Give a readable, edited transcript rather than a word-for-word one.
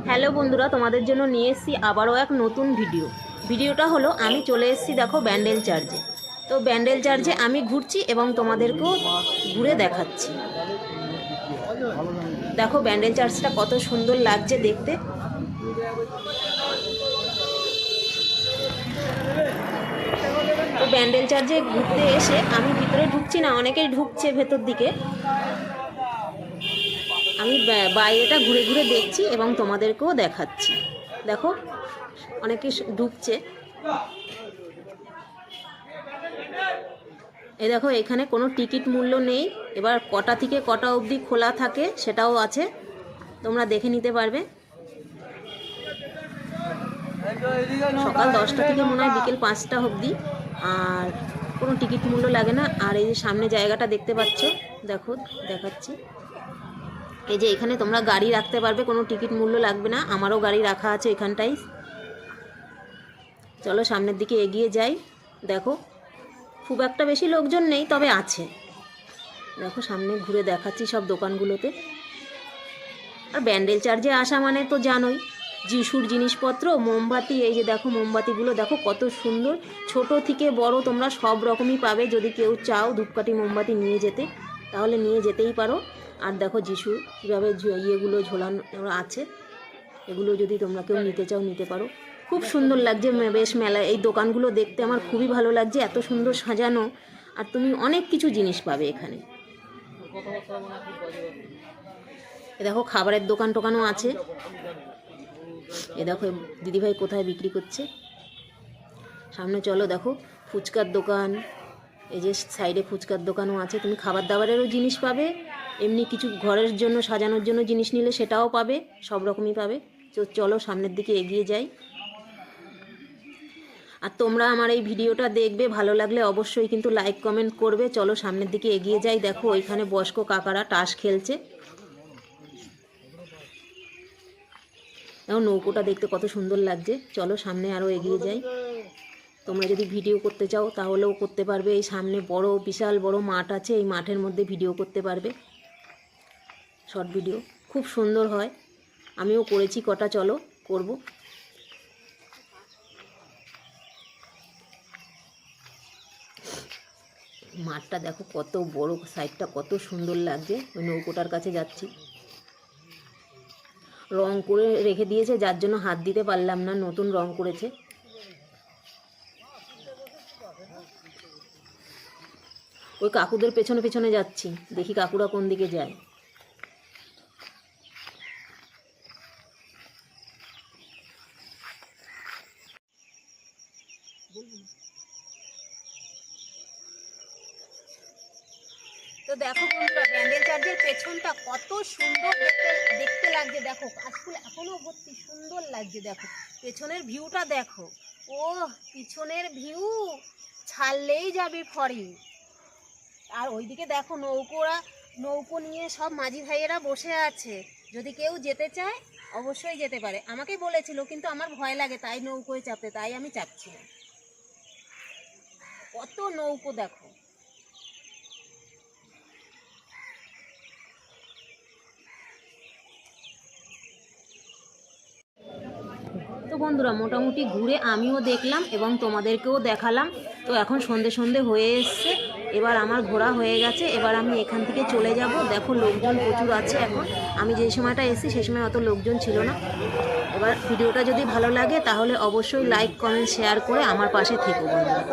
Hello বন্ধুরা, তোমাদের জন্য নিয়ে এসেছি আবারও এক নতুন ভিডিওটা হলো আমি চলে এসেছি দেখো ব্যান্ডেল চার্চে। তো ব্যান্ডেল চার্চে আমি ঘুরছি এবং তোমাদেরকেও ঘুরে দেখাচ্ছি। দেখো ব্যান্ডেল চার্চটা কত সুন্দর লাগছে দেখতে। তো ব্যান্ডেল চার্চে ঘুরতে এসে আমি ভিতরে ঢুকছি না, অনেকেই ঢুকছে ভেতর দিকে। আমি বাইরেটা ঘুরে ঘুরে দেখছি এবং তোমাদেরকেও দেখাচ্ছি। দেখো অনেকে ঢুকছে। এই দেখো এখানে কোনো টিকিট মূল্য নেই। এবার কটা থেকে কটা অবধি খোলা থাকে সেটাও আছে, তোমরা দেখে নিতে পারবে। সকাল 10টা থেকে মনে হয় বিকেল 5টা অবধি, আর কোনো টিকিট মূল্য লাগে না। আর এই যে সামনে জায়গাটা দেখতে পাচ্ছ, দেখো দেখাচ্ছি। এই যে এখানে তোমরা গাড়ি রাখতে পারবে, কোনো টিকিট মূল্য লাগবে না। আমারও গাড়ি রাখা আছে এখানটাই। চলো সামনের দিকে এগিয়ে যাই। দেখো খুব একটা বেশি লোকজন নেই, তবে আছে। দেখো সামনে ঘুরে দেখাচ্ছি সব দোকানগুলোতে। আর ব্যান্ডেল চার্চে আসা মানে তো জানোই, যিশুর জিনিসপত্র, মোমবাতি। এই যে দেখো মোমবাতিগুলো দেখো কত সুন্দর, ছোট থেকে বড় তোমরা সব রকমই পাবে। যদি কেউ চাও ধূপকাঠি মোমবাতি নিয়ে যেতে, তাহলে নিয়ে যেতেই পারো। আর দেখো যিশু কীভাবে ইয়েগুলো ঝোলানো আছে, এগুলো যদি তোমরা কেউ নিতে চাও নিতে পারো। খুব সুন্দর লাগছে বেশ মেলা। এই দোকানগুলো দেখতে আমার খুবই ভালো লাগছে, এত সুন্দর সাজানো। আর তুমি অনেক কিছু জিনিস পাবে এখানে। এ দেখো খাবারের দোকান টোকানও আছে। এ দেখো দিদিভাই কোথায় বিক্রি করছে। সামনে চলো, দেখো ফুচকার দোকান। এই যে সাইডে ফুচকার দোকানও আছে। তুমি খাবার দাবারেরও জিনিস পাবে, এমনি কিছু ঘরের জন্য সাজানোর জন্য জিনিস নিলে সেটাও পাবে, সব রকমই পাবে। তো চলো সামনের দিকে এগিয়ে যাই। আর তোমরা আমার এই ভিডিওটা দেখবে, ভালো লাগলে অবশ্যই কিন্তু লাইক কমেন্ট করবে। চলো সামনের দিকে এগিয়ে যাই। দেখো ওইখানে বয়স্ক কাকারা তাস খেলছে। দেখো নৌকোটা দেখতে কত সুন্দর লাগছে। চলো সামনে আরও এগিয়ে যাই। তোমরা যদি ভিডিও করতে চাও তাহলেও করতে পারবে। এই সামনে বড় বিশাল বড় মাঠ আছে, এই মাঠের মধ্যে ভিডিও করতে পারবে, শর্ট ভিডিও খুব সুন্দর হয়। আমিও করেছি কটা, চলো করব। মাঠটা দেখো কত বড়, সাইডটা কত সুন্দর লাগছে। ওই নৌকোটার কাছে যাচ্ছি। রং করে রেখে দিয়েছে, যার জন্য হাত দিতে পারলাম না, নতুন রং করেছে। ওই কাকুদের পেছনে পেছনে যাচ্ছি, দেখি কাকুরা কোন দিকে যায়। তো দেখো বন্ধুরা, ব্যান্ডেল চার্চের পেছনটা কত সুন্দর দেখতে লাগছে। দেখো কাশফুল এখনো ভর্তি, সুন্দর লাগছে। দেখো পেছনের ভিউটা দেখো, ও পিছনের ভিউ ছাড়লেই যাবে ফরি। আর ওইদিকে দেখো নৌকো নিয়ে সব মাঝি ভাইয়েরা বসে আছে। যদি কেউ যেতে চায় অবশ্যই যেতে পারে। আমাকে বলেছিল, কিন্তু আমার ভয় লাগে তাই নৌকোয় চাপতে, তাই আমি চাপছি না। কত নৌকো দেখো। তো বন্ধুরা মোটামুটি ঘুরে আমিও দেখলাম এবং তোমাদেরকেও দেখালাম। তো এখন সন্ধে সন্ধে হয়ে এসছে, এবার আমার ঘোরা হয়ে গেছে। এবার আমি এখান থেকে চলে যাব। দেখো লোকজন প্রচুর আছে এখন। আমি যে সময়টা এসেছি সেই সময় অত লোকজন ছিল না। এবার ভিডিওটা যদি ভালো লাগে তাহলে অবশ্যই লাইক কমেন্ট শেয়ার করে আমার পাশে থেকো বন্ধুরা।